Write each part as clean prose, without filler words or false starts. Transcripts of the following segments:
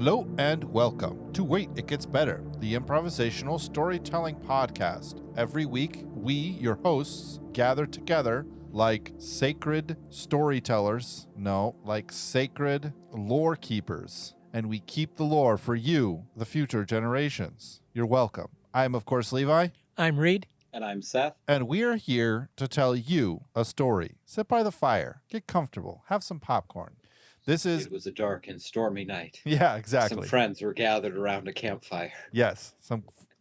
Hello and welcome to Wait, It Gets Better, the improvisational storytelling podcast. Every week, we, your hosts, gather together like sacred storytellers, like sacred lore keepers, and we keep the lore for you, the future generations. You're welcome. I'm, of course, Levi. I'm Reed. And I'm Seth. And we are here to tell you a story. Sit by the fire, get comfortable, have some popcorn. It was a dark and stormy night. Yeah, exactly. Some friends were gathered around a campfire. Yes,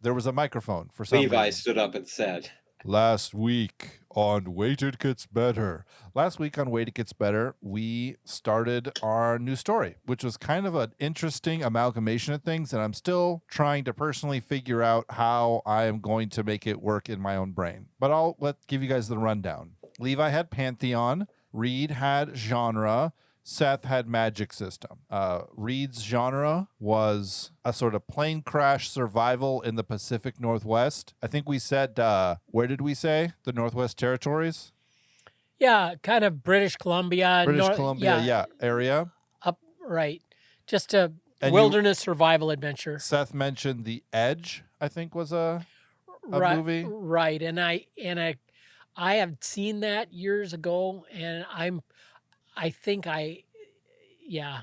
there was a microphone for some Levi reason. stood up and said, Last week on Wait, It Gets Better. Last week on Wait, It Gets Better, we started our new story, which was kind of an interesting amalgamation of things, and I'm still trying to personally figure out how I am going to make it work in my own brain. But I'll give you guys the rundown. Levi had Pantheon, Reed had genre, Seth had magic system. Reed's genre was a sort of plane crash survival in the Pacific Northwest. I think we said, where did we say? The Northwest Territories? Yeah, kind of British Columbia. Area. Up, right. Just a wilderness survival adventure. Seth mentioned The Edge, I think was a movie. Right, and I have seen that years ago, and yeah.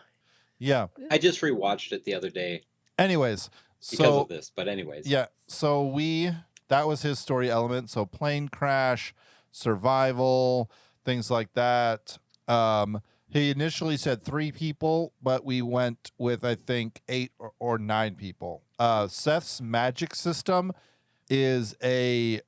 I just rewatched it the other day. Anyways. Because of this, but anyways. Yeah, so that was his story element. So plane crash, survival, things like that. He initially said 3 people, but we went with, I think, 8 or 9 people. Seth's magic system is a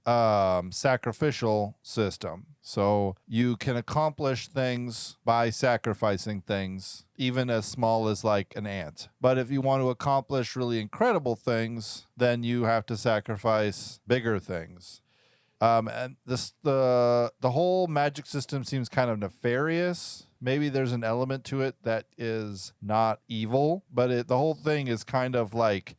sacrificial system. So you can accomplish things by sacrificing things, even as small as like an ant. But if you want to accomplish really incredible things, then you have to sacrifice bigger things. And the whole magic system seems kind of nefarious. Maybe there's an element to it that is not evil, but the whole thing is kind of like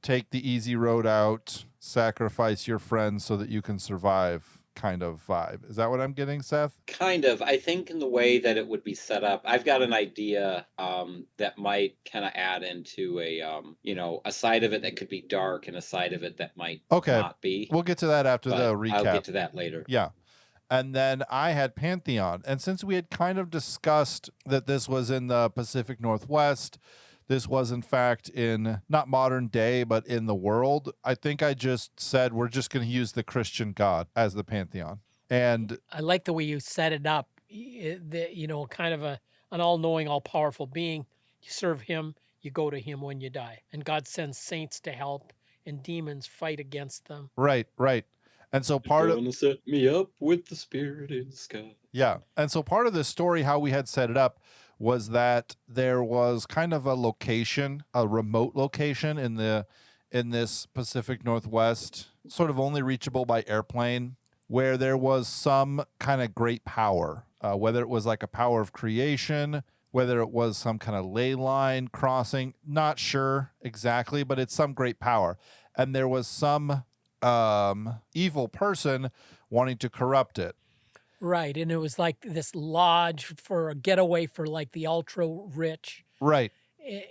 take the easy road out, sacrifice your friends so that you can survive kind of vibe. Is that what I'm getting, Seth? Kind of. I think in the way that it would be set up, I've got an idea that might kind of add into a side of it that could be dark and a side of it that might not be. We'll get to that after the recap. I'll get to that later. Yeah. And then I had Pantheon. And since we had kind of discussed that this was in the Pacific Northwest, this was, in fact, in not modern day, but in the world, I think I just said we're just going to use the Christian God as the Pantheon. And I like the way you set it up, kind of an all-knowing, all-powerful being. You serve him, you go to him when you die. And God sends saints to help, and demons fight against them. Right. And so part of set me up with the spirit in the sky. Yeah. And so part of this story, how we had set it up, was that there was kind of a remote location in this Pacific Northwest, sort of only reachable by airplane, where there was some kind of great power, whether it was like a power of creation, whether it was some kind of ley line crossing, not sure exactly, but it's some great power. And there was some evil person wanting to corrupt it. Right, and it was like this lodge for a getaway for like the ultra rich. Right.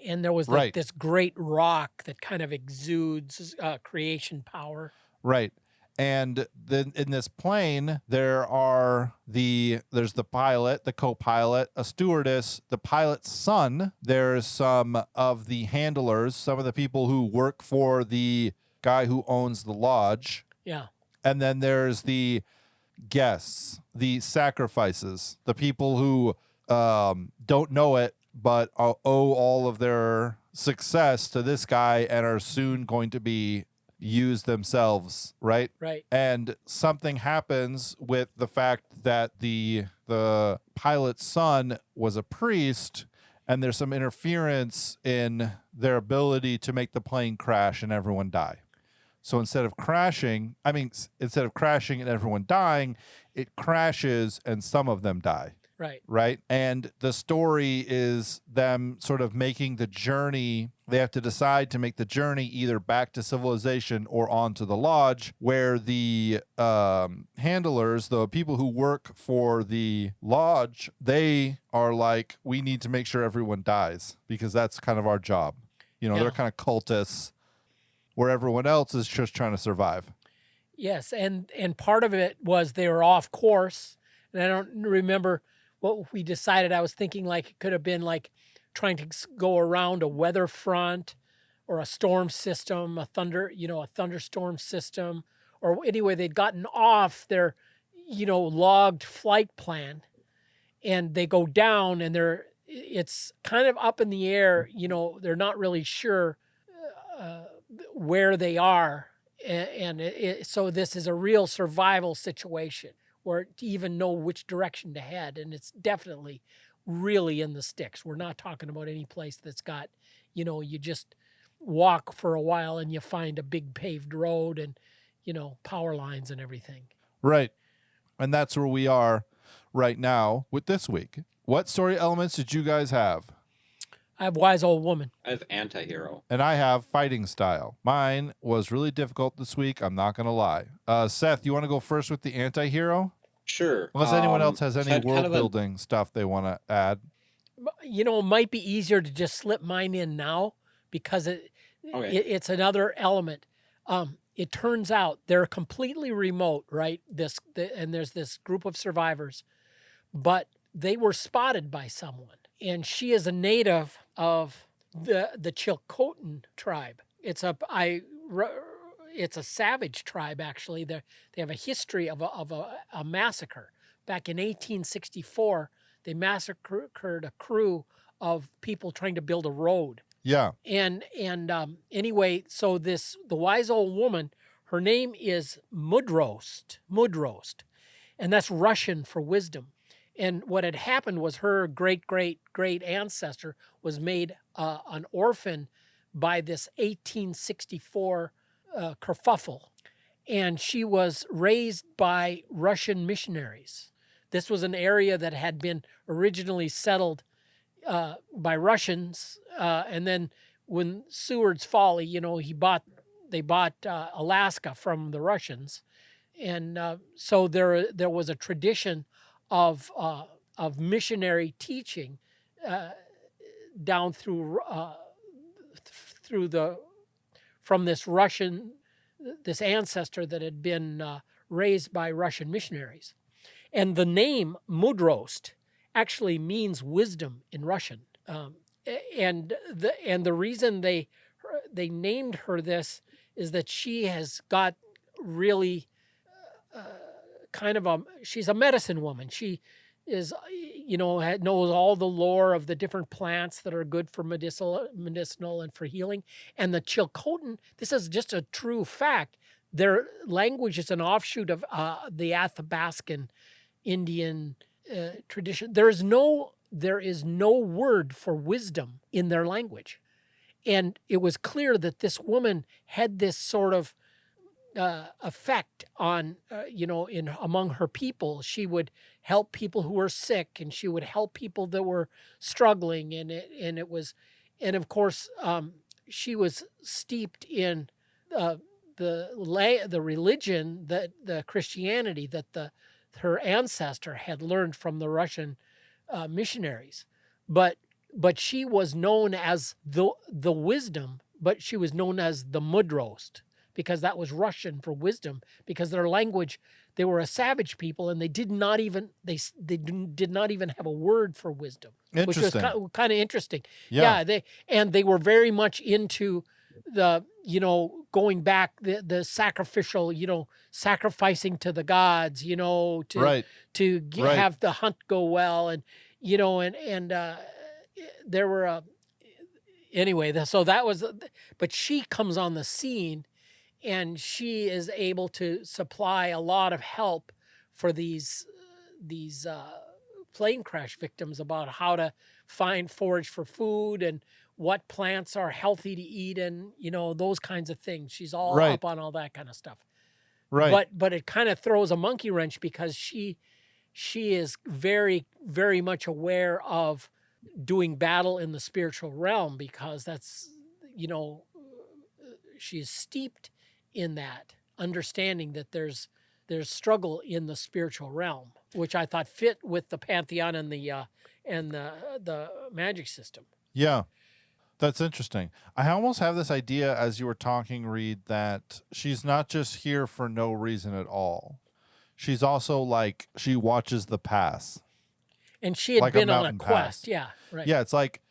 And there was like this great rock that kind of exudes creation power. Right. And then in this plane, there's the pilot, the co-pilot, a stewardess, the pilot's son. There's some of the handlers, some of the people who work for the guy who owns the lodge. Yeah. And then there's the guests, the sacrifices, the people who don't know it but owe all of their success to this guy and are soon going to be used themselves, right? Right. And something happens with the fact that the pilot's son was a priest, and there's some interference in their ability to make the plane crash and everyone die. So instead of crashing and everyone dying, it crashes and some of them die. Right. And the story is them sort of making the journey. They have to decide to make the journey either back to civilization or onto the lodge, where the handlers, the people who work for the lodge, they are like, we need to make sure everyone dies because that's kind of our job. You know, Yeah. they're kind of cultists where everyone else is just trying to survive. Yes, and part of it was they were off course, and I don't remember what we decided. I was thinking like it could have been like trying to go around a weather front or a storm system, a thunderstorm system, or anyway, they'd gotten off their, logged flight plan, and they go down, and it's kind of up in the air. They're not really sure uh, where they are, and so this is a real survival situation where to even know which direction to head, and it's definitely really in the sticks. We're not talking about any place that's got, you just walk for a while and you find a big paved road and, power lines and everything. Right. And that's where we are right now with this week. What story elements did you guys have? I have Wise Old Woman. I have anti-hero. And I have fighting style. Mine was really difficult this week. I'm not going to lie. Seth, you want to go first with the anti-hero? Sure. Unless anyone else has so any I had kind world of a- building stuff they want to add. It might be easier to just slip mine in now because Okay. it's another element. It turns out they're completely remote, right? And there's this group of survivors, but they were spotted by someone, and she is a native of the Chilcotin tribe. It's a savage tribe, actually. They have a history of a massacre. Back in 1864, they massacred a crew of people trying to build a road. Yeah. And anyway, so the Wise Old Woman, her name is Mudrost, and that's Russian for wisdom. And what had happened was her great ancestor was made an orphan by this 1864 kerfuffle, and she was raised by Russian missionaries. This was an area that had been originally settled by Russians, and then when Seward's Folly, they bought Alaska from the Russians, and so there was a tradition of missionary teaching down from this ancestor that had been raised by Russian missionaries, and the name Mudrost actually means wisdom in Russian, and the reason they named her is that she has got really she's a medicine woman. She is, knows all the lore of the different plants that are good for medicinal and for healing. And the Chilcotin, this is just a true fact. Their language is an offshoot of the Athabascan Indian tradition. There is no word for wisdom in their language. And it was clear that this woman had this sort of effect on, among her people. She would help people who were sick, and she would help people that were struggling. And of course, she was steeped in the religion, the Christianity that her ancestor had learned from the Russian missionaries. But she was known as the wisdom, but she was known as the Mudrost, because that was Russian for wisdom, because their language, they were a savage people, and they did not even have a word for wisdom, which was kind of interesting. Yeah. They were very much into the, going back, the sacrificial, sacrificing to the gods, Right. have the hunt go well, and there were anyway. So that was, but she comes on the scene, and she is able to supply a lot of help for these plane crash victims about how to forage for food and what plants are healthy to eat, and those kinds of things. She's all up on all that kind of stuff. Right. But it kind of throws a monkey wrench, because she is very, very much aware of doing battle in the spiritual realm, because that's, she's steeped in that understanding that there's struggle in the spiritual realm, which I thought fit with the pantheon and the magic system. Yeah. That's interesting. I almost have this idea as you were talking, Reed, that she's not just here for no reason at all. She's also like, she watches the pass. And she had Like a been on a mountain quest. pass. Yeah, right. Yeah, it's like,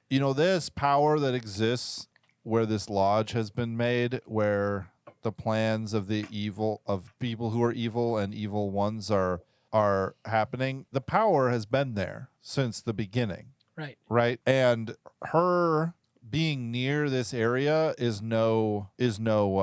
this power that exists where this lodge has been made, where the plans of the evil, of people who are evil and evil ones are happening. The power has been there since the beginning. Right. Right. And her being near this area is no It's no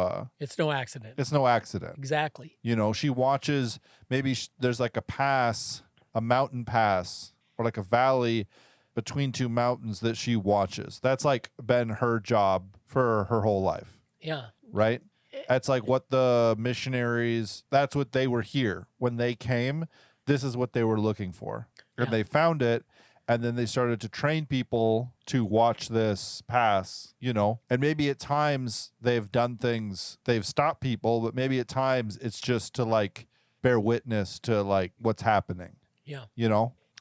accident. it's no accident. Exactly. She watches, maybe there's like a mountain pass or like a valley between two mountains that she watches. That's like been her job for her whole life. Yeah. Right. That's like what the missionaries, that's what they were here when they came. This is what they were looking for. And they found it. And then they started to train people to watch this pass, and maybe at times they've done things, they've stopped people, but maybe at times it's just to like bear witness to like what's happening. Yeah.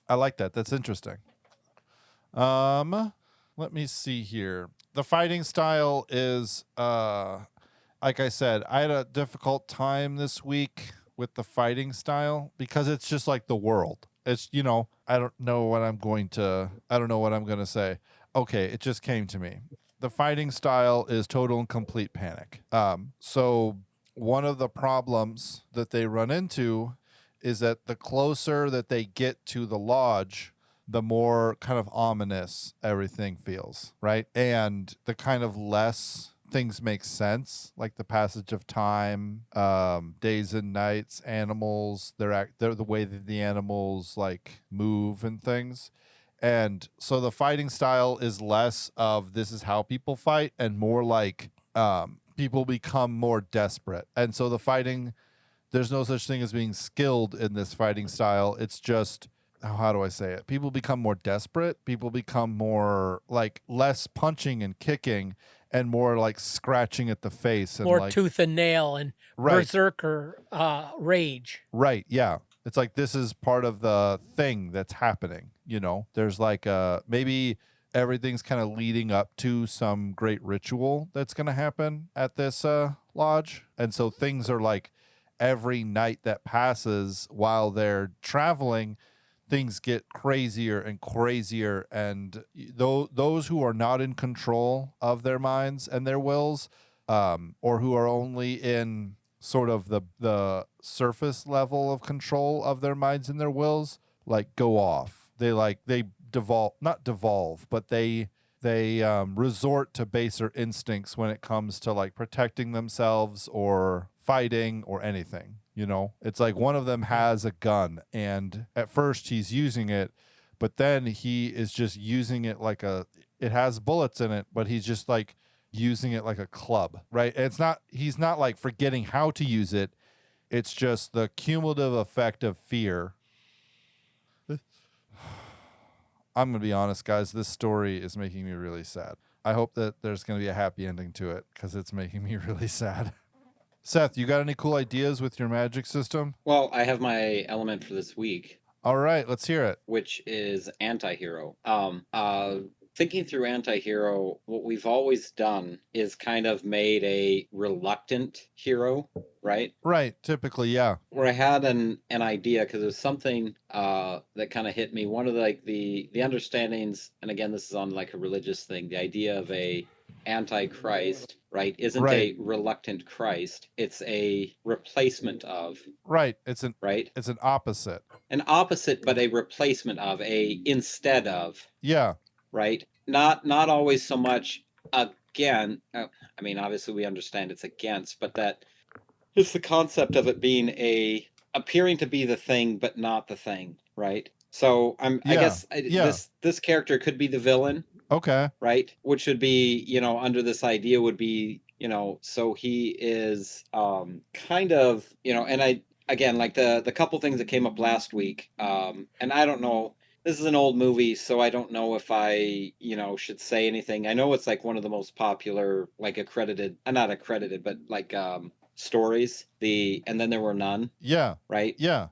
I like that. That's interesting. Let me see here. The fighting style is, like I said, I had a difficult time this week with the fighting style because it's just like the world. It's, I don't know what I'm going to say. Okay, it just came to me. The fighting style is total and complete panic. So one of the problems that they run into is that the closer that they get to the lodge, the more kind of ominous everything feels, right? And the kind of less things make sense, like the passage of time, days and nights, animals, they're the way that the animals like move and things. And so the fighting style is less of this is how people fight and more like people become more desperate. And so the fighting, there's no such thing as being skilled in this fighting style. It's just, how do I say it? People become more desperate. People become more like less punching and kicking and more like scratching at the face and more like tooth and nail and berserker rage. Right. Yeah. It's like this is part of the thing that's happening. There's like maybe everything's kind of leading up to some great ritual that's going to happen at this lodge. And so things are like every night that passes while they're traveling, things get crazier and crazier, and those who are not in control of their minds and their wills, or who are only in sort of the surface level of control of their minds and their wills, like go off. They devolve, but they resort to baser instincts when it comes to like protecting themselves or fighting or anything. It's like one of them has a gun and at first he's using it, but then he is just using it like it has bullets in it, but he's just like using it like a club, right? And he's not like forgetting how to use it. It's just the cumulative effect of fear. I'm going to be honest, guys, this story is making me really sad. I hope that there's going to be a happy ending to it because it's making me really sad. Seth, you got any cool ideas with your magic system? Well, I have my element for this week. All right, let's hear it. Which is anti-hero. Thinking through anti-hero, what we've always done is kind of made a reluctant hero, right? Right, typically, yeah. Where I had an idea because it was something that kind of hit me. One of the understandings, and again, this is on like a religious thing, the idea of a anti-Christ, right, isn't a reluctant Christ. It's a replacement of. Right. It's an opposite. An opposite, but a replacement of, a instead of. Yeah. Right? Not always so much again. I mean, obviously we understand it's against, but that it's the concept of it being appearing to be the thing, but not the thing, right? So I guess this character could be the villain. Okay. Right? Which would be, under this idea would be, so he is kind of, and again, like the couple things that came up last week, and I don't know, this is an old movie, so I don't know if I, should say anything. I know it's like one of the most popular, like not accredited, but like stories, and then there were none. Yeah. Right? Yeah.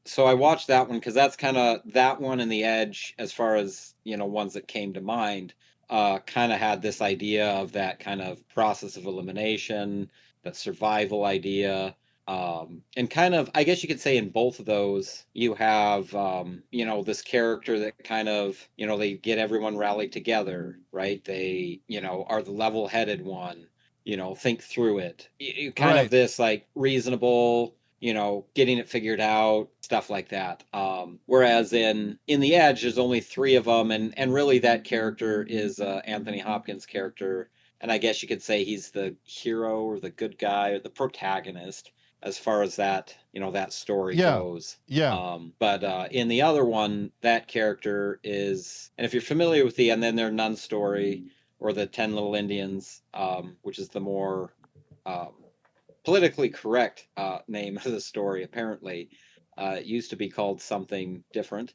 So I watched that one because that's kind of that one and The Edge as far as, ones that came to mind. kind of had this idea of that kind of process of elimination, that survival idea. And kind of, I guess you could say in both of those, you have, this character that kind of, they get everyone rallied together, right? They, are the level headed one, think through it. Kind of Right. this like reasonable, getting it figured out, stuff like that. Whereas in The Edge, there's only three of them, and really that character is Anthony Hopkins' character, and I guess you could say he's the hero or the good guy or the protagonist as far as that story Yeah. goes. Yeah. But in the other one, that character is, and if you're familiar with and then their nun story or the 10 Little Indians, which is the more politically correct name of the story, apparently. It used to be called something different.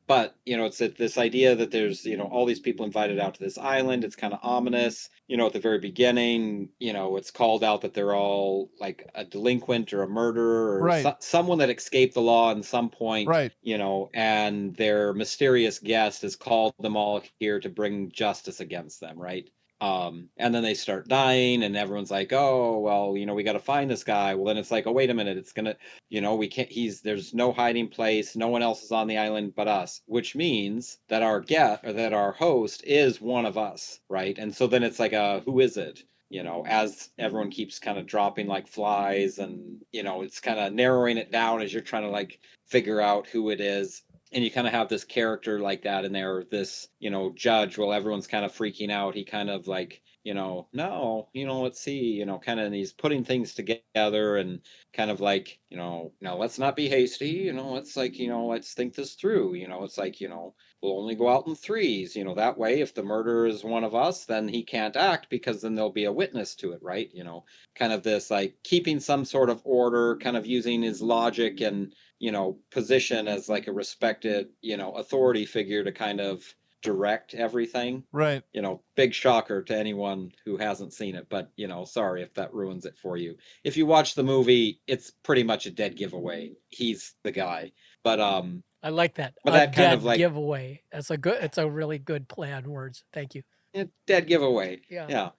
But, it's this idea that there's, all these people invited out to this island. It's kind of ominous. At the very beginning, it's called out that they're all like a delinquent or a murderer or Right. someone that escaped the law at some point, Right. and their mysterious guest has called them all here to bring justice against them, right? And then they start dying, and everyone's like, "Oh, well, we got to find this guy." Well, then it's like, "Oh, wait a minute, it's gonna, we can't. There's no hiding place. No one else is on the island but us," which means that our guest or that our host is one of us, right? And so then it's like, who is it? As everyone keeps kind of dropping like flies, and it's kind of narrowing it down as you're trying to like figure out who it is. And you kind of have this character like that in there, this judge. Well, everyone's kind of freaking out. He kind of like, no, let's see, kind of, and he's putting things together and kind of like, no, let's not be hasty. It's like, let's think this through. It's like, we'll only go out in threes. That way, if the murderer is one of us, then he can't act because then there'll be a witness to it, right? Kind of this like keeping some sort of order, kind of using his logic and position as like a respected, authority figure to kind of direct everything. Right. Big shocker to anyone who hasn't seen it, but sorry if that ruins it for you. If you watch the movie, it's pretty much a dead giveaway. He's the guy. But I like that. But A that kind dead of like giveaway. It's a really good play on words. Thank you. dead giveaway. Yeah. Yeah.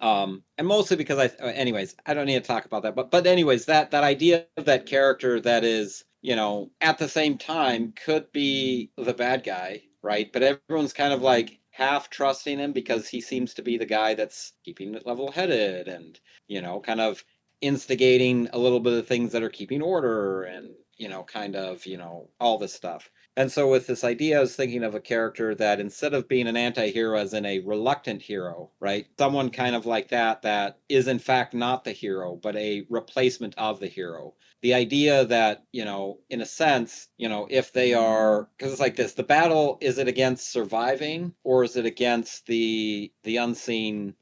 And mostly because anyways, I don't need to talk about that, but anyways, that idea of that character that is, at the same time could be the bad guy, right? But everyone's kind of like half trusting him because he seems to be the guy that's keeping it level headed and, kind of instigating a little bit of things that are keeping order and, kind of, all this stuff. And so with this idea, I was thinking of a character that instead of being an anti-hero as in a reluctant hero, right? Someone kind of like that is in fact not the hero, but a replacement of the hero. The idea that, in a sense, if they are, because it's like this, the battle, is it against surviving or is it against the unseen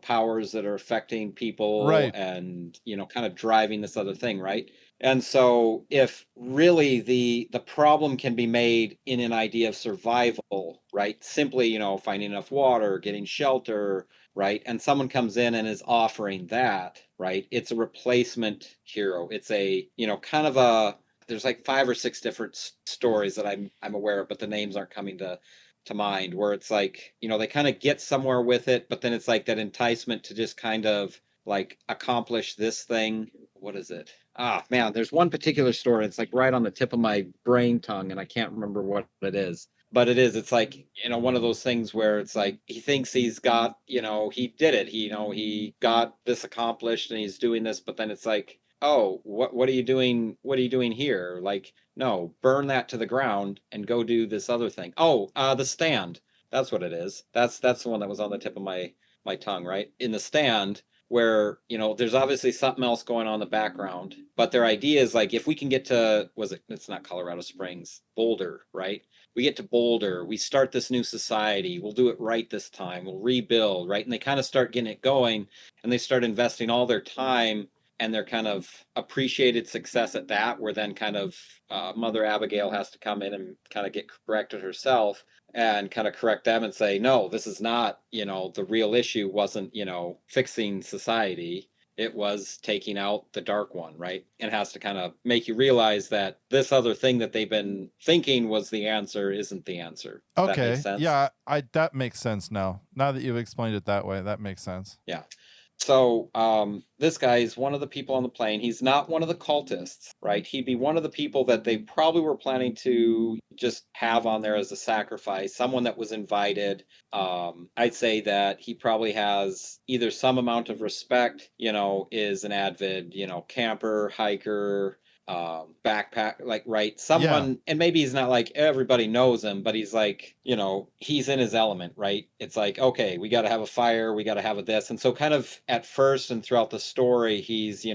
powers that are affecting people Right. and kind of driving this other thing, right? And so if really the problem can be made in an idea of survival, right? Simply, finding enough water, getting shelter, right? And someone comes in and is offering that, right? It's a replacement hero. It's a, kind of a, there's like 5 or 6 different stories that I'm aware of, but the names aren't coming to mind, where it's like, they kind of get somewhere with it, but then it's like that enticement to just kind of like accomplish this thing. What is it? Ah, man, there's one particular story. It's like right on the tip of my brain tongue, and I can't remember what it is. But it's like, one of those things where it's like he thinks he's got, he did it. He got this accomplished and he's doing this, but then it's like, oh, what are you doing? What are you doing here? Like, no, burn that to the ground and go do this other thing. Oh, The Stand. That's what it is. That's the one that was on the tip of my tongue, right? In The Stand, where there's obviously something else going on in the background, but their idea is like, if we can get to, it's not Colorado Springs, Boulder, right? We get to Boulder, we start this new society, we'll do it right this time, we'll rebuild, right? And they kind of start getting it going, and they start investing all their time and their kind of appreciated success at that, where then kind of Mother Abigail has to come in and kind of get corrected herself and kind of correct them and say, no, this is not, the real issue wasn't, fixing society. it was taking out the Dark One, right? It has to kind of make you realize that this other thing that they've been thinking was the answer isn't the answer. If that makes Okay. sense. Yeah, that makes sense now. Now that you've explained it that way, that makes sense. Yeah. So this guy is one of the people on the plane. He's not one of the cultists, right? He'd be one of the people that they probably were planning to just have on there as a sacrifice, someone that was invited. I'd say that he probably has either some amount of respect, is an avid, camper, hiker, backpack, like, right, someone. And maybe he's not like everybody knows him, but he's like, he's in his element, right? It's like, okay, we got to have a fire, we got to have a this. And so kind of at first and throughout the story, he's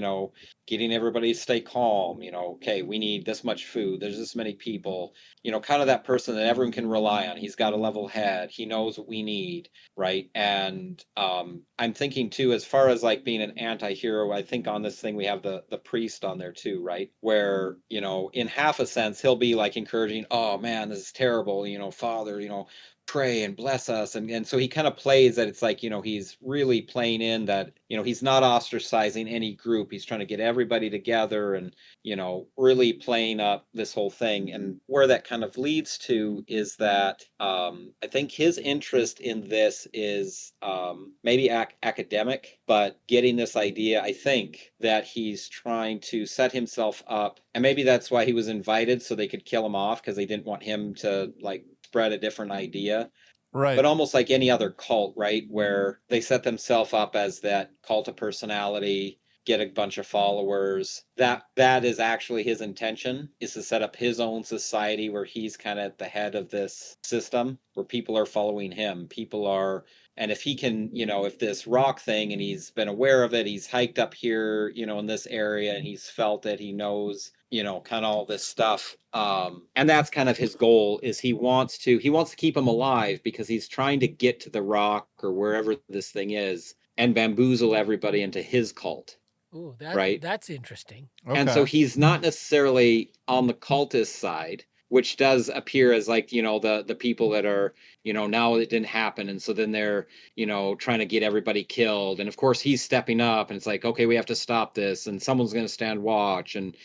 getting everybody to stay calm. Okay, we need this much food, there's this many people, kind of that person that everyone can rely on. He's got a level head, he knows what we need, right? And I'm thinking too, as far as like being an anti-hero, I think on this thing we have the priest on there too, right? Where, in half a sense, he'll be like encouraging, oh man, this is terrible, Father, pray and bless us. And so he kind of plays that it's like, he's really playing in that, he's not ostracizing any group. He's trying to get everybody together and, really playing up this whole thing. And where that kind of leads to is that I think his interest in this is maybe academic, but getting this idea, I think that he's trying to set himself up. And maybe that's why he was invited, so they could kill him off, because they didn't want him to like spread a different idea. Right. But almost like any other cult, right? Where they set themselves up as that cult of personality, get a bunch of followers. That is actually his intention, is to set up his own society where he's kind of at the head of this system, where people are following him. People are, and if he can, if this rock thing, and he's been aware of it, he's hiked up here, in this area, and he's felt it, he knows, kind of all this stuff. And that's kind of his goal, is he wants to keep him alive, because he's trying to get to the rock or wherever this thing is and bamboozle everybody into his cult. Ooh, right? That's interesting. Okay. And so he's not necessarily on the cultist side, which does appear as like, the people that are, now it didn't happen. And so then they're, trying to get everybody killed. And of course he's stepping up, and it's like, okay, we have to stop this. And someone's going to stand watch and,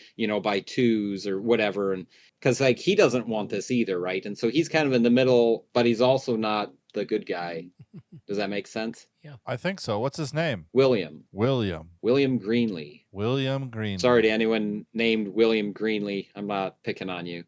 by twos or whatever. And because like, he doesn't want this either. Right. And so he's kind of in the middle, but he's also not the good guy. Does that make sense? Yeah. I think so. What's his name? William Greenlee. William Greenlee. Sorry to anyone named William Greenlee. I'm not picking on you.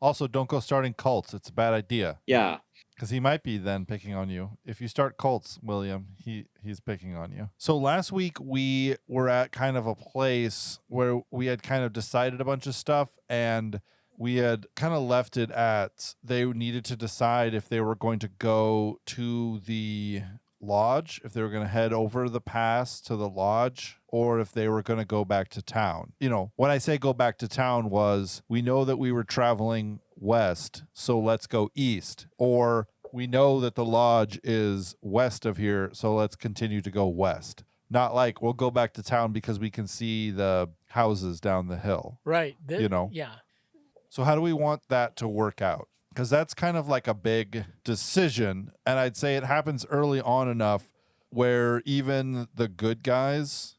Also, don't go starting cults. It's a bad idea. Yeah. Because he might be then picking on you. If you start cults, William, he's picking on you. So last week we were at kind of a place where we had kind of decided a bunch of stuff, and we had kind of left it at they needed to decide if they were going to go to the lodge, if they were going to head over the pass to the lodge, or if they were going to go back to town. When I say go back to town was, we know that we were traveling west, so let's go east. Or we know that the lodge is west of here, so let's continue to go west. Not like we'll go back to town because we can see the houses down the hill. Right. Yeah. So how do we want that to work out? Because that's kind of like a big decision. And I'd say it happens early on enough where even the good guys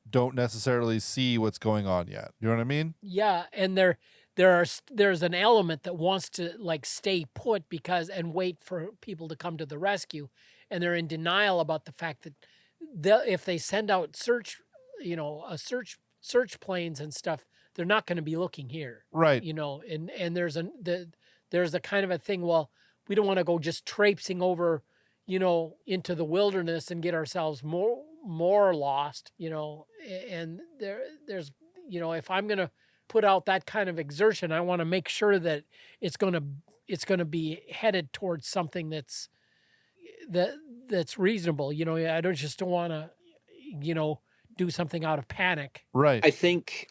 don't necessarily see what's going on yet. You know what I mean? Yeah. And there's an element that wants to like stay put and wait for people to come to the rescue. And they're in denial about the fact that if they send out search planes and stuff, they're not going to be looking here. Right. And there's a kind of a thing, well, we don't want to go just traipsing over, into the wilderness and get ourselves more lost, and there's, if I'm going to put out that kind of exertion, I want to make sure that it's going to be headed towards something that's reasonable. I don't want to, do something out of panic. Right. I think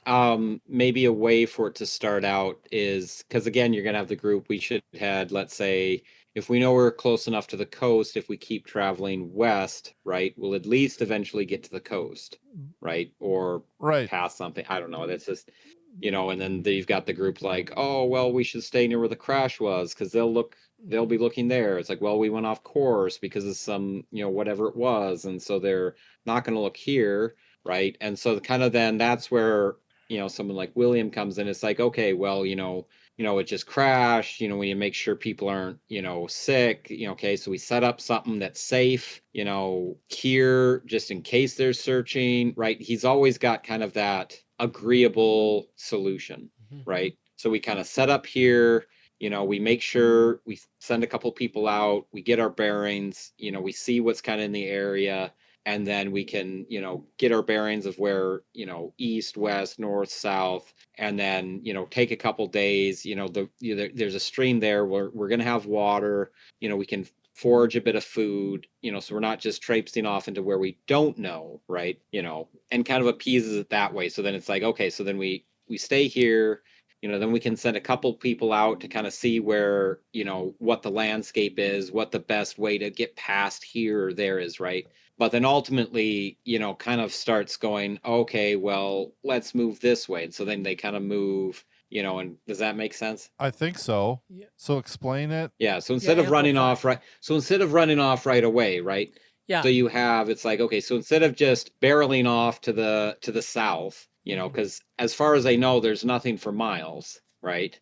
maybe a way for it to start out is, because again, you're going to have the group. We should have, let's say, if we know we're close enough to the coast, if we keep traveling west, right, we'll at least eventually get to the coast, right? Or right. past something. I don't know. That's just, And then you've got the group like, oh, well, we should stay near where the crash was because they'll be looking there. It's like, well, we went off course because of some, whatever it was. And so they're not going to look here. Right. And so kind of then that's where, someone like William comes in. It's like, okay, well, it just crashed, we need to make sure people aren't, sick, okay. So we set up something that's safe, here just in case they're searching. Right. He's always got kind of that agreeable solution, right? So we kind of set up here, we make sure we send a couple people out, we get our bearings, we see what's kind of in the area, and then we can, get our bearings of where, east, west, north, south, and then, take a couple days, there's a stream there where we're going to have water, we can forage a bit of food, so we're not just traipsing off into where we don't know, right? And kind of appeases it that way. So then it's like, okay, so then we stay here, then we can send a couple people out to kind of see where, what the landscape is, what the best way to get past here or there is, right? But then ultimately, kind of starts going, okay, well, let's move this way. And so then they kind of move, and does that make sense? I think so. Yeah. So explain it. Yeah. So instead of running off right away, right? Yeah. So you have, it's like, okay, so instead of just barreling off to the south, because as far as I know, there's nothing for miles, right?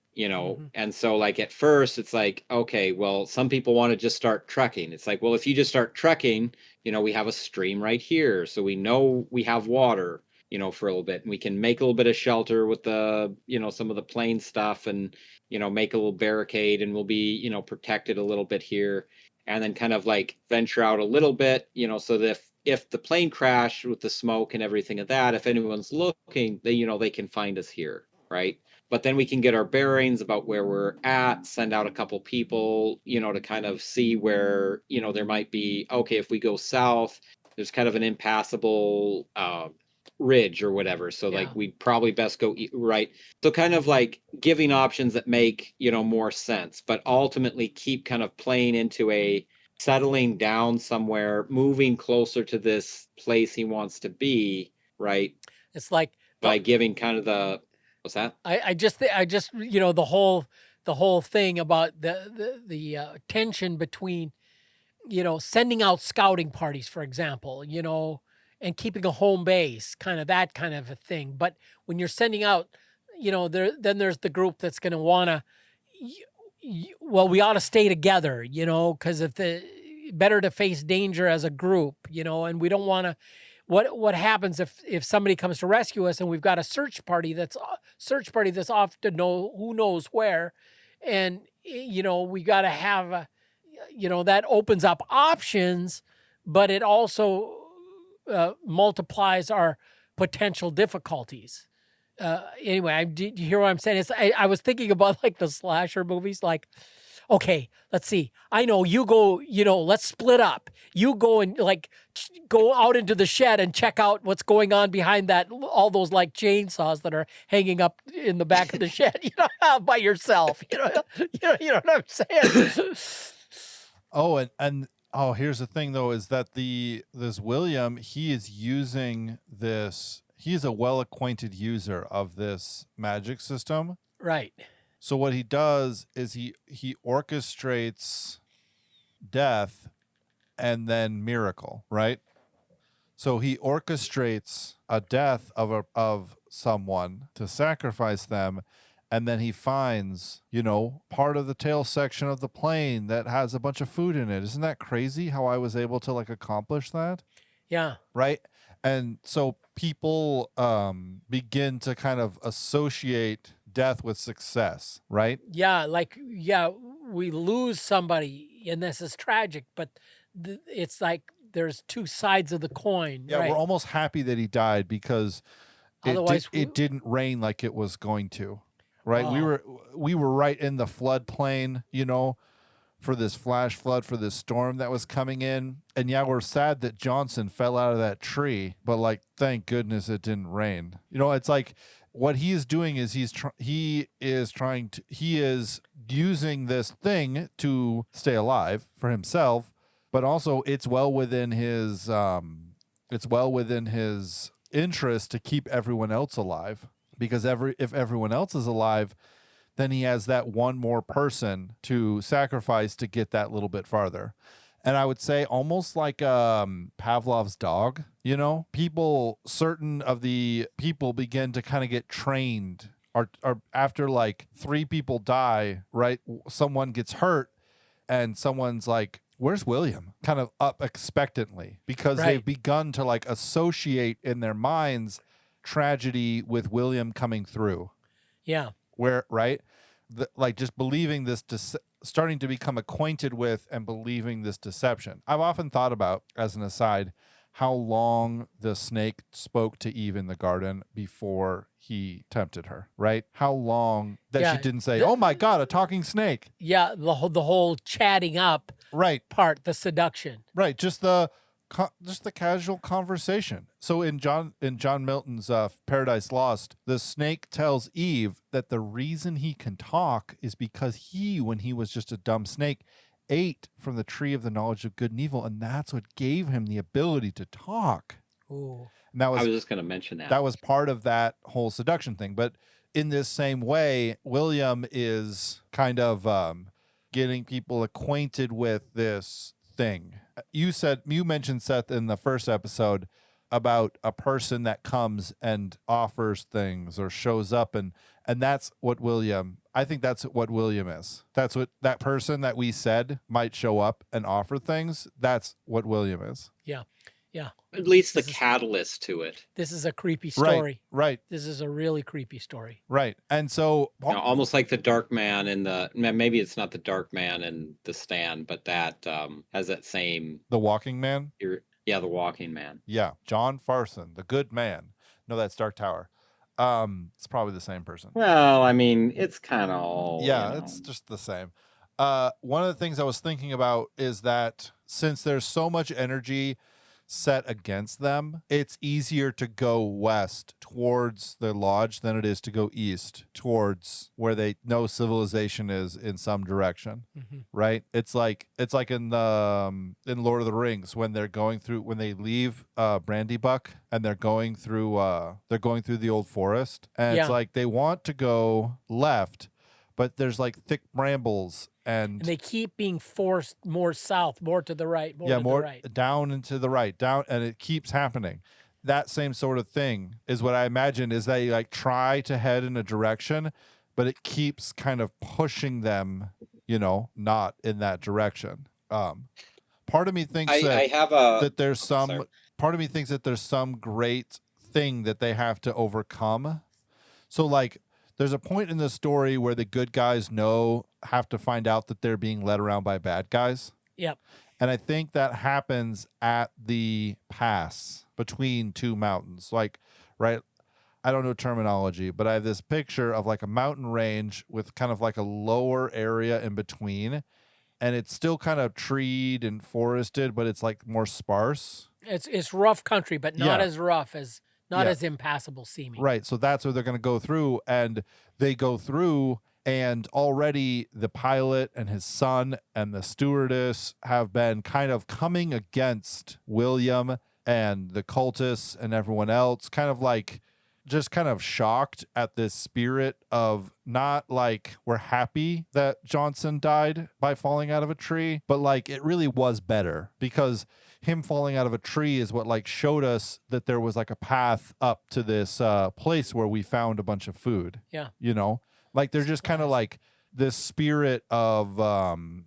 And so like at first it's like, okay, well, some people want to just start trekking. It's like, well, if you just start trekking, we have a stream right here. So we know we have water, for a little bit, and we can make a little bit of shelter with the, some of the plain stuff and, make a little barricade, and we'll be, protected a little bit here. And then kind of like venture out a little bit, so that if the plane crashed with the smoke and everything of that, if anyone's looking, they can find us here, right? But then we can get our bearings about where we're at, send out a couple people, to kind of see where, there might be, okay, if we go south, there's kind of an impassable ridge or whatever. So like we'd probably best go right. So kind of like giving options that make, more sense, but ultimately keep kind of playing into a settling down somewhere, moving closer to this place he wants to be, right? It's like by giving kind of the what's that? I just the whole thing about the tension between sending out scouting parties, for example, and keeping a home base, that kind of a thing. But when you're sending out, then there's the group that's going to want to, well, we ought to stay together, because better to face danger as a group, and we don't want to. What happens if somebody comes to rescue us and we've got a search party that's off to know who knows where, and we got to have that opens up options, but it also multiplies our potential difficulties. Anyway, do you hear what I'm saying? I was thinking about like the slasher movies, like, okay, let's see. I know you go, let's split up. You go and like go out into the shed and check out what's going on behind all those like chainsaws that are hanging up in the back of the shed, by yourself. You know what I'm saying? Oh, and here's the thing though, is that this William, he is using this. He's a well-acquainted user of this magic system. Right. So what he does is he orchestrates death and then miracle, right? So he orchestrates a death of someone to sacrifice them, and then he finds, part of the tail section of the plane that has a bunch of food in it. Isn't that crazy how I was able to like accomplish that? Yeah. Right? And so people begin to kind of associate death with success, right? Yeah, we lose somebody, and this is tragic, but it's like there's two sides of the coin. Yeah, right? We're almost happy that he died because Otherwise, it didn't rain like it was going to, right? Oh. We were right in the floodplain, for this flash flood, for this storm that was coming in. And yeah, we're sad that Johnson fell out of that tree, but like, thank goodness it didn't rain. It's like what he is doing is he is using this thing to stay alive for himself, but also it's well within his interest to keep everyone else alive. because if everyone else is alive, then he has that one more person to sacrifice to get that little bit farther. And I would say almost like Pavlov's dog, certain of the people begin to kind of get trained, or after like 3 people die, right? Someone gets hurt and someone's like, where's William? Kind of up expectantly, because they've begun to like associate in their minds tragedy with William coming through. Yeah. Where, right? Like just believing this, starting to become acquainted with and believing this deception. I've often thought about, as an aside, how long the snake spoke to Eve in the garden before he tempted her, right? How long that she didn't say, oh my God, a talking snake. Yeah, the whole chatting up part, the seduction. Right, just the casual conversation. So in John Milton's Paradise Lost, the snake tells Eve that the reason he can talk is because he, when he was just a dumb snake, ate from the tree of the knowledge of good and evil, and that's what gave him the ability to talk. Ooh. And I was just going to mention that. That was part of that whole seduction thing. But in this same way, William is kind of getting people acquainted with this thing. You mentioned, Seth, in the first episode about a person that comes and offers things or shows up, and that's what I think that's what William is. That's what that person that we said might show up and offer things. That's what William is. Yeah. Yeah. At least the catalyst to it. This is a creepy story. Right. This is a really creepy story. Right. And so almost like the dark man maybe it's not the dark man in The Stand, but that has that same... The Walking Man? The Walking Man. Yeah. John Farson, the good man. No, that's Dark Tower. It's probably the same person. Well, I mean, it's kind of all... Yeah, it's just the same. One of the things I was thinking about is that since there's so much energy set against them, it's easier to go west towards the lodge than it is to go east towards where they know civilization is in some direction. Mm-hmm. Right? It's like in the in Lord of the Rings when they leave Brandybuck and they're going through the old forest, and it's like they want to go left, but there's like thick brambles. And they keep being forced more south, more to the right, more to the right. Down and to the right, down, and it keeps happening. That same sort of thing is what I imagine, is they like try to head in a direction, but it keeps kind of pushing them, not in that direction. Part of me thinks that there's some part of me thinks that there's some great thing that they have to overcome. So like, there's a point in the story where the good guys have to find out that they're being led around by bad guys. Yep. And I think that happens at the pass between 2 mountains. Like, right, I don't know terminology, but I have this picture of like a mountain range with kind of like a lower area in between. And it's still kind of treed and forested, but it's like more sparse. It's rough country, but not as rough as... Not as impassable seeming. Right. So that's where they're going to go through. And they go through, and already the pilot and his son and the stewardess have been kind of coming against William and the cultists and everyone else, kind of like just kind of shocked at this spirit of not like we're happy that Johnson died by falling out of a tree, but like it really was better, because him falling out of a tree is what like showed us that there was like a path up to this place where we found a bunch of food. Yeah. Like they're just kind of like this spirit of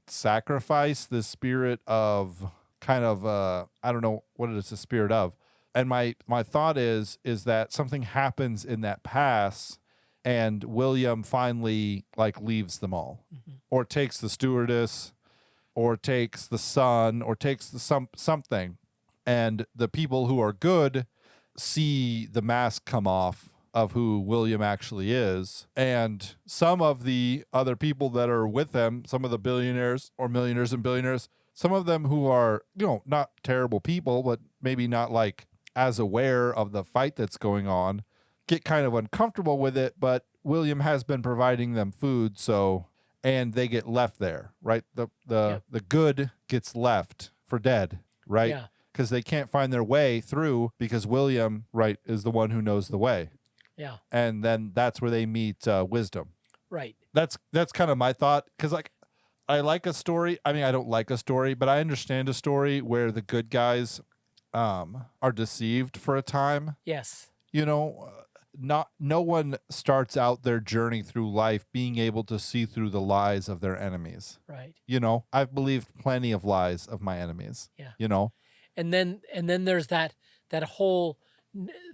sacrifice, this spirit of kind of I don't know what it is the spirit of. And my thought is that something happens in that pass, and William finally like leaves them all, or takes the stewardess, or takes the son, or takes the something, and the people who are good see the mask come off of who William actually is, and some of the other people that are with them, some of the billionaires or millionaires and billionaires, some of them who are not terrible people, but maybe not like as aware of the fight that's going on, get kind of uncomfortable with it, but William has been providing them food, and they get left there, right? The good gets left for dead, right? Yeah. Because they can't find their way through, because William, right, is the one who knows the way. Yeah. And then that's where they meet wisdom. Right. That's kind of my thought, because like I like a story. I mean, I don't like a story, but I understand a story where the good guys are deceived for a time. Yes. You know, no one starts out their journey through life being able to see through the lies of their enemies. Right. You know, I've believed plenty of lies of my enemies. Yeah. You know, And then there's that whole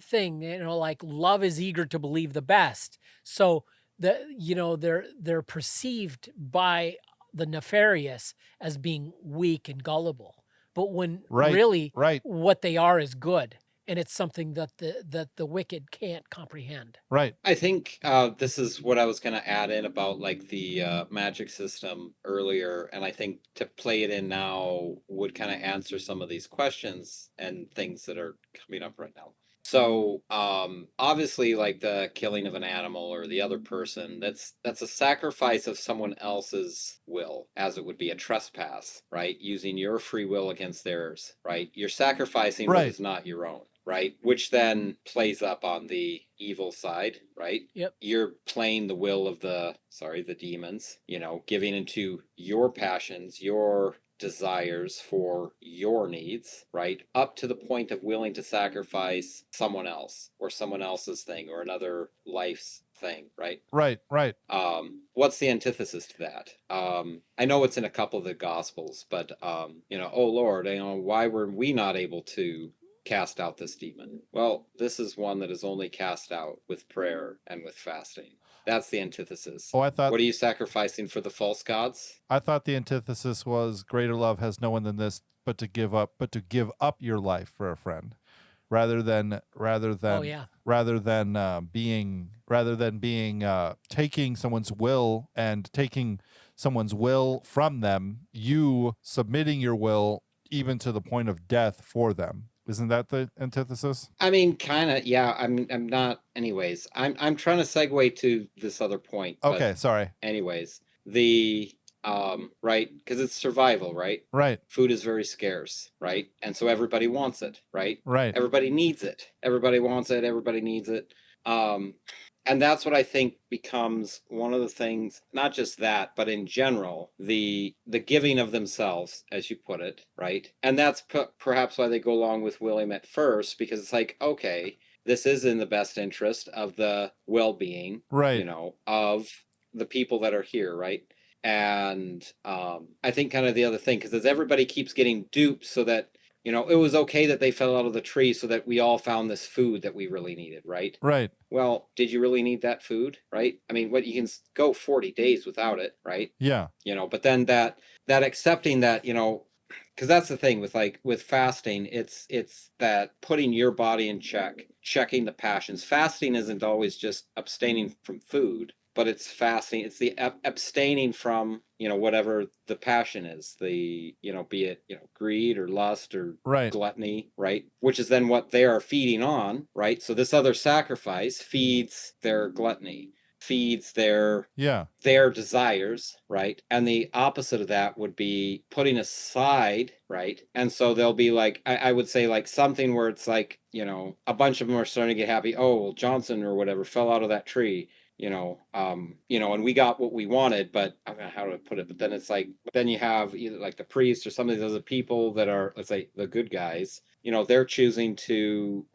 thing, like love is eager to believe the best. So they're perceived by the nefarious as being weak and gullible. But when really what they are is good. And it's something that the wicked can't comprehend. Right. I think this is what I was going to add in about like the magic system earlier, and I think to play it in now would kind of answer some of these questions and things that are coming up right now. So obviously, like the killing of an animal or the other person, that's a sacrifice of someone else's will, as it would be a trespass, right? Using your free will against theirs, right? You're sacrificing what is not your own. Right, which then plays up on the evil side, right? Yep. You're playing the will of the demons, giving into your passions, your desires for your needs, right? Up to the point of willing to sacrifice someone else or someone else's thing or another life's thing, right? Right. What's the antithesis to that? I know it's in a couple of the Gospels, but oh Lord, why were we not able to cast out this demon? Well, this is one that is only cast out with prayer and with fasting. That's the antithesis. Oh, I thought. What are you sacrificing for the false gods? I thought the antithesis was greater love has no one than this, but to give up your life for a friend, rather than being taking someone's will and taking someone's will from them, you submitting your will even to the point of death for them. Isn't that the antithesis? I mean, kind of, yeah. I'm not. Anyways, I'm trying to segue to this other point. Okay, sorry. Anyways, the right, because it's survival, right? Right. Food is very scarce, right? And so everybody wants it, right? Right. Everybody needs it. Everybody wants it. Everybody needs it. And that's what I think becomes one of the things, not just that, but in general, the giving of themselves, as you put it, right? And that's perhaps why they go along with William at first, because it's like, okay, this is in the best interest of the well-being, right, of the people that are here, right? And I think kind of the other thing, because as everybody keeps getting duped so that, it was okay that they fell out of the tree so that we all found this food that we really needed, right? Right. Well, did you really need that food, right? I mean, you can go 40 days without it, right? Yeah. But then that accepting that, because that's the thing with fasting, it's that putting your body in check, checking the passions. Fasting isn't always just abstaining from food, but it's fasting. It's the abstaining from, whatever the passion is, the, be it, greed or lust or gluttony, right? Which is then what they are feeding on, right? So this other sacrifice feeds their gluttony, feeds their desires, right? And the opposite of that would be putting aside, right? And so they'll be like, I would say like something where it's like, a bunch of them are starting to get happy. Oh, well, Johnson or whatever fell out of that tree. And we got what we wanted, but I don't know how to put it. But then it's like, then you have either like the priest or some of these other people that are, let's say, the good guys. They're choosing to,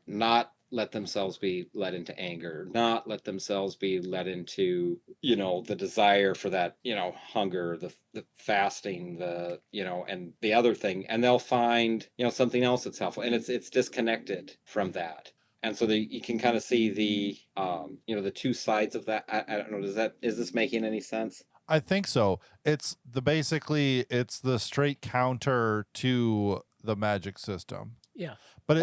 not let themselves be led into anger, not let themselves be led into, the desire for that, hunger, the fasting, and the other thing, and they'll find, something else that's helpful, and it's disconnected from that. And so you can kind of see the, the two sides of that. I don't know. Is this making any sense? I think so. It's the straight counter to the magic system. Yeah. But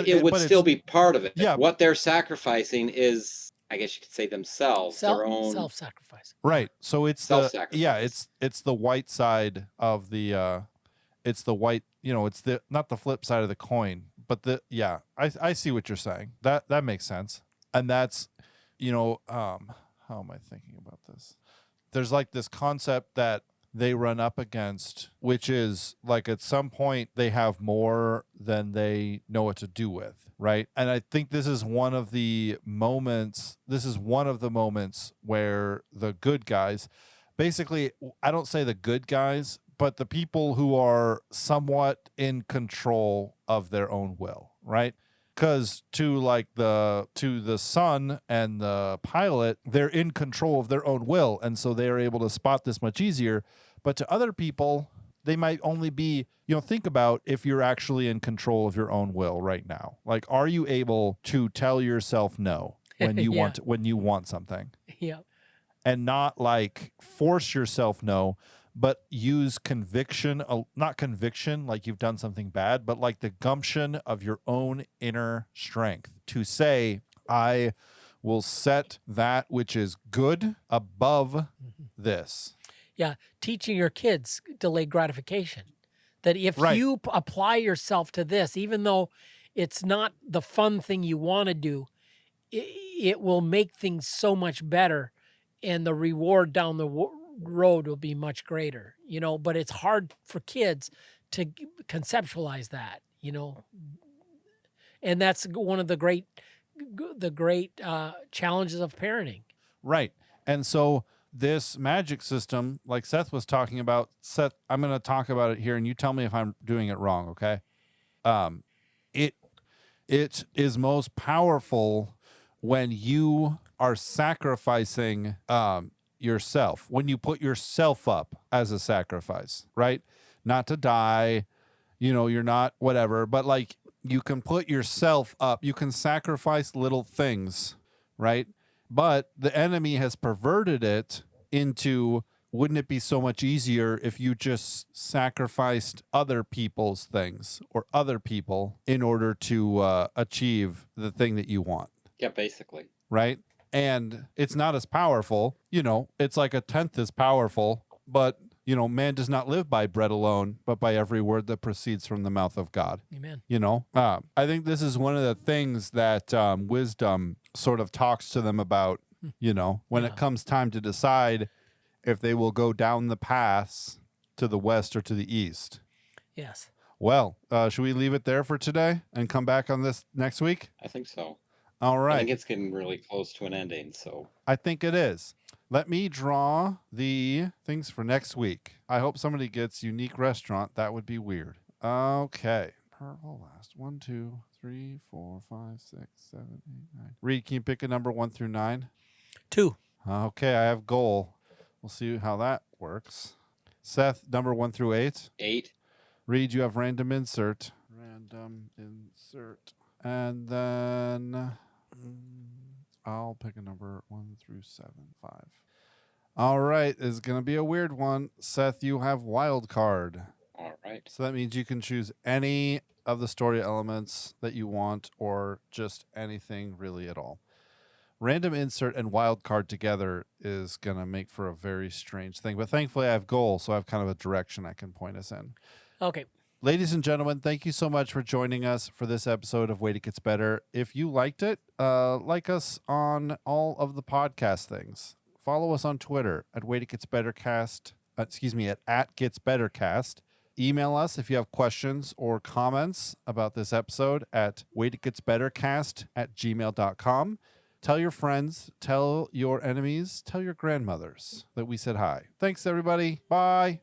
it would still be part of it. Yeah. What they're sacrificing is, I guess you could say, themselves, their own self-sacrifice. Right. So it's self-sacrifice. It's the white side of the it's the white, it's the not the flip side of the coin, but I see what you're saying. That makes sense. And that's, how am I thinking about this? There's like this concept that they run up against, which is like at some point they have more than they know what to do with, right? And I think this is one of the moments where the good guys, basically, I don't say the good guys, but the people who are somewhat in control of their own will, right? Because to the son and the pilot, they're in control of their own will, and so they are able to spot this much easier. But to other people, they might only be, think about if you're actually in control of your own will right now. Like, are you able to tell yourself no when you Yeah. when you want something, Yeah. and not like force yourself no, but use conviction, not conviction like you've done something bad, but like the gumption of your own inner strength to say, I will set that which is good above this. Yeah. Teaching your kids delayed gratification. That if Right. you apply yourself to this, even though it's not the fun thing you want to do, it will make things so much better, and the reward down the road will be much greater, but it's hard for kids to conceptualize that, and that's one of the great challenges of parenting. Right. And so this magic system, like Seth was talking about, Seth, I'm going to talk about it here and you tell me if I'm doing it wrong. Okay. It is most powerful when you are sacrificing, yourself, when you put yourself up as a sacrifice, right? Not to die, you're not whatever, but like you can put yourself up, you can sacrifice little things, right? But the enemy has perverted it into, wouldn't it be so much easier if you just sacrificed other people's things or other people in order to achieve the thing that you want? Yeah, basically. Right? And it's not as powerful, it's like a tenth as powerful, but, man does not live by bread alone, but by every word that proceeds from the mouth of God. Amen. I think this is one of the things that wisdom sort of talks to them about, when it comes time to decide if they will go down the paths to the west or to the east. Yes. Well, should we leave it there for today and come back on this next week? I think so. All right. I think it's getting really close to an ending, so. I think it is. Let me draw the things for next week. I hope somebody gets unique restaurant. That would be weird. Okay. Purple last. 1, 2, 3, 4, 5, 6, 7, 8, 9. Reed, can you pick a number 1 through 9? 2. Okay, I have goal. We'll see how that works. Seth, number 1 through 8. 8. Reed, you have random insert. And then I'll pick a number 1 through 7, 5. All right, it's going to be a weird one. Seth, you have wild card. All right. So that means you can choose any of the story elements that you want or just anything really at all. Random insert and wild card together is going to make for a very strange thing. But thankfully I have goal, so I have kind of a direction I can point us in. Okay. Ladies and gentlemen, thank you so much for joining us for this episode of Wait It Gets Better. If you liked it, like us on all of the podcast things. Follow us on Twitter at Waititgetsbettercast. At @GetsBettercast. Email us if you have questions or comments about this episode at waititgetsbettercast@gmail.com. Tell your friends, tell your enemies, tell your grandmothers that we said hi. Thanks, everybody. Bye.